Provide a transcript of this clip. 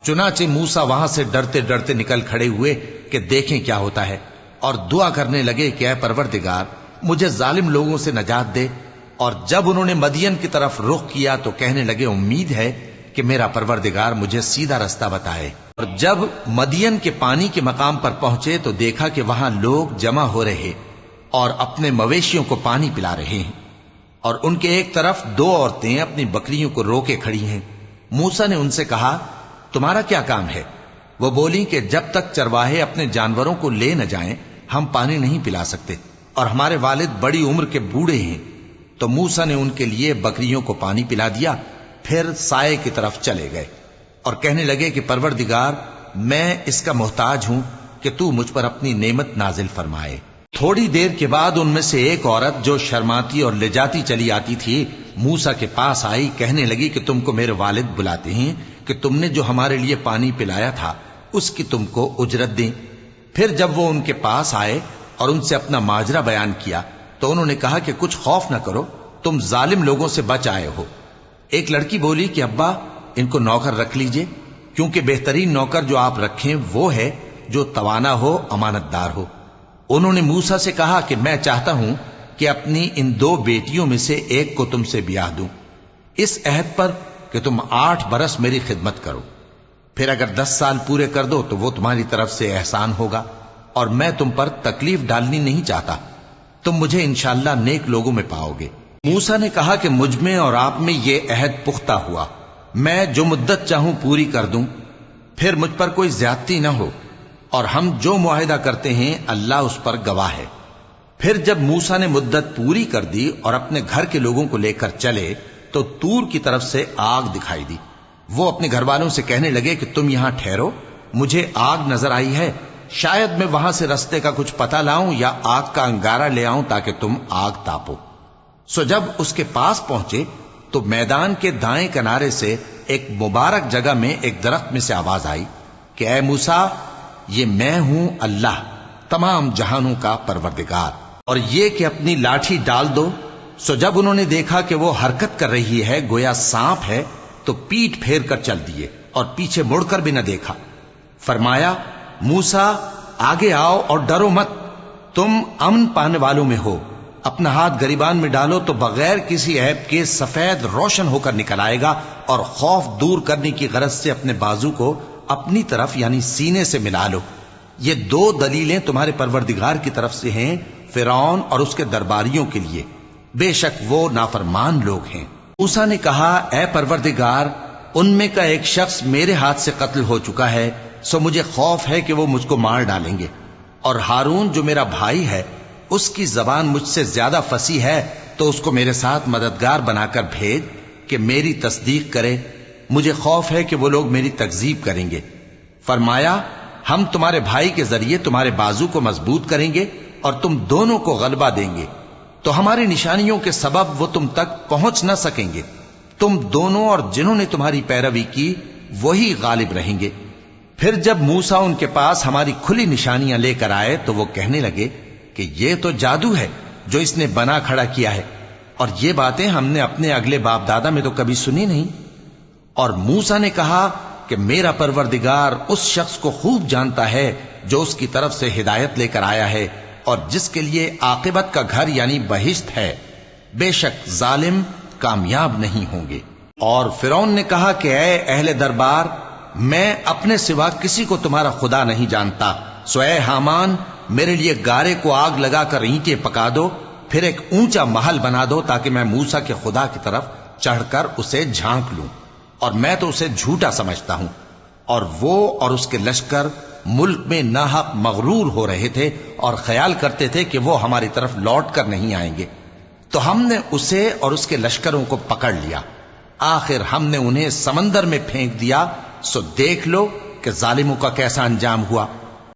चुनाचे मूसा वहां से डरते डरते निकल खड़े हुए कि देखें क्या होता है, और दुआ करने लगे कि ऐ परवरदिगार मुझे जालिम लोगों से नजात दे। और जब उन्होंने मदियन की तरफ रुख किया तो कहने लगे, उम्मीद है कि मेरा परवरदिगार मुझे सीधा रास्ता बताए। और जब मदियन के पानी के मकाम पर पहुंचे तो देखा कि वहां लोग जमा हो रहे और अपने मवेशियों को पानी पिला रहे हैं, और उनके एक तरफ दो औरतें अपनी बकरियों को रोके खड़ी हैं। मूसा ने उनसे कहा, तुम्हारा क्या काम है? वो बोली कि जब तक चरवाहे अपने जानवरों को ले न जाएं, हम पानी नहीं पिला सकते, और हमारे वालिद बड़ी उम्र के बूढ़े हैं। तो मूसा ने उनके लिए बकरियों को पानी पिला दिया, फिर साए की तरफ चले गए और कहने लगे कि परवरदिगार मैं इसका मोहताज हूं कि तू मुझ पर अपनी नेमत नाजिल फरमाए। थोड़ी देर के बाद उनमें से एक औरत जो शर्माती और ले चली आती थी मूसा के पास आई, कहने लगी कि तुमको मेरे वालिद बुलाते हैं कि तुमने जो हमारे लिए पानी पिलाया था उसकी तुमको उजरत दें। फिर जब वो उनके पास आए और उनसे अपना माजरा बयान किया तो उन्होंने कहा कि कुछ खौफ न करो, तुम जालिम लोगों से बच आए हो। एक लड़की बोली कि अब्बा इनको नौकर रख लीजिए, क्योंकि बेहतरीन नौकर जो आप रखें वो है जो तवाना हो, अमानतदार हो। उन्होंने मूसा से कहा कि मैं चाहता हूं कि अपनी इन दो बेटियों में से एक को तुमसे ब्याह दूं, इस अहद पर कि तुम 8 बरस मेरी खिदमत करो, फिर अगर 10 साल पूरे कर दो तो वो तुम्हारी तरफ से एहसान होगा, और मैं तुम पर तकलीफ डालनी नहीं चाहता। तुम मुझे इंशाअल्लाह नेक लोगों में पाओगे। मूसा ने कहा कि मुझ में और आप में ये अहद पुख्ता हुआ, मैं जो मुद्दत चाहूं पूरी कर दूं, फिर मुझ पर कोई ज्यादती न हो, और हम जो मुआहिदा करते हैं अल्लाह उस पर गवाह है। फिर जब मूसा ने मुद्दत पूरी कर दी और अपने घर के लोगों को लेकर चले तो तूर की तरफ से आग दिखाई दी। वो अपने घर वालों से कहने लगे कि तुम यहां ठहरो, मुझे आग नजर आई है, शायद मैं वहां से रास्ते का कुछ पता लाऊं या आग का अंगारा ले आऊं ताकि तुम आग तापो। सो जब उसके पास पहुंचे तो मैदान के दाएं किनारे से एक मुबारक जगह में एक दरख्त में से आवाज आई कि ऐ मूसा, ये मैं हूं अल्लाह तमाम जहानों का परवरदिगार, और ये कि अपनी लाठी डाल दो। सो जब उन्होंने देखा कि वो हरकत कर रही है गोया सांप है, तो पीठ फेर कर चल दिए और पीछे मुड़कर भी न देखा। फरमाया, मूसा आगे आओ और डरो मत, तुम अमन पाने वालों में हो। अपना हाथ गरीबान में डालो तो बगैर किसी ऐब के सफेद रोशन होकर निकल आएगा, और खौफ दूर करने की गरज से अपने बाजू को अपनी तरफ यानी सीने से मिला लो। ये 2 दलीलें तुम्हारे परवरदिगार की तरफ से हैं फिरौन और उसके दरबारियों के लिए, बेशक वो नाफरमान लोग हैं। मूसा ने कहा, ऐ परवरदिगार उनमें का एक शख्स मेरे हाथ से कत्ल हो चुका है, सो मुझे खौफ है कि वो मुझको मार डालेंगे, और हारून जो मेरा भाई है उसकी जबान मुझसे ज्यादा फसी है, तो उसको मेरे साथ मददगार बनाकर भेज कि मेरी तस्दीक करे, मुझे खौफ है कि वो लोग मेरी तकजीब करेंगे। फरमाया, हम तुम्हारे भाई के जरिए तुम्हारे बाजू को मजबूत करेंगे और तुम दोनों को गलबा देंगे, तो हमारी निशानियों के सबब वो तुम तक पहुंच न सकेंगे। तुम दोनों और जिन्होंने तुम्हारी पैरवी की वही गालिब रहेंगे। फिर जब मूसा उनके पास हमारी खुली निशानियां लेकर आए तो वो कहने लगे कि ये तो जादू है जो इसने बना खड़ा किया है, और ये बातें हमने अपने अगले बाप दादा में तो कभी सुनी नहीं। और मूसा ने कहा कि मेरा परवरदिगार उस शख्स को खूब जानता है जो उसकी तरफ से हिदायत लेकर आया है और जिसके लिए आकिबत का घर यानी बहिश्त है, बेशक जालिम कामयाब नहीं होंगे। और फिरौन ने कहा कि ऐ अहले दरबार, मैं अपने सिवा किसी को तुम्हारा खुदा नहीं जानता, सो ऐ हामान मेरे लिए गारे को आग लगाकर ईंटें पका दो, फिर एक ऊंचा महल बना दो ताकि मैं मूसा के खुदा की तरफ चढ़कर उसे झांक लूं, और मैं तो उसे झूठा समझता हूं। और वो और उसके लश्कर मुल्क में नाहक मगरूर हो रहे थे और ख्याल करते थे कि वो हमारी तरफ लौट कर नहीं आएंगे, तो हमने उसे और उसके लश्करों को पकड़ लिया। आखिर हमने उन्हें समंदर में फेंक दिया, सो देख लो कि जालिमों का कैसा अंजाम हुआ।